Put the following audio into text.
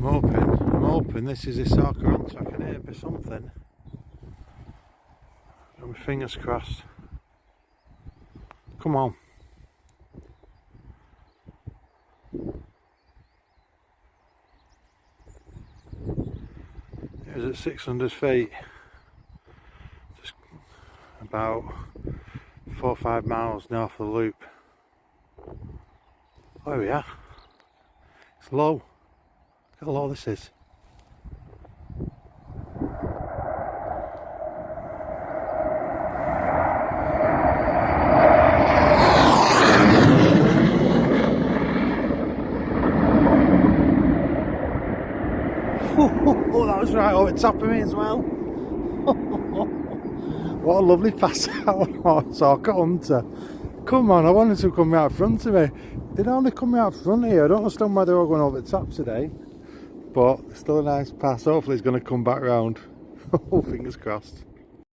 I'm hoping this is Isaka on track and it'll be something. Got my fingers crossed. Come on. It was at 600 feet. Just about 4 or 5 miles north of the loop. Oh, there we are. It's low. Look how low this is. Oh, that was right over top of me as well. What a lovely pass out. Isaka Hunter. Come on, I wanted to come out front of me. They only come out front here. I don't understand why they're all going over the top today. But still a nice pass. Hopefully it's going to come back round. Oh, fingers crossed.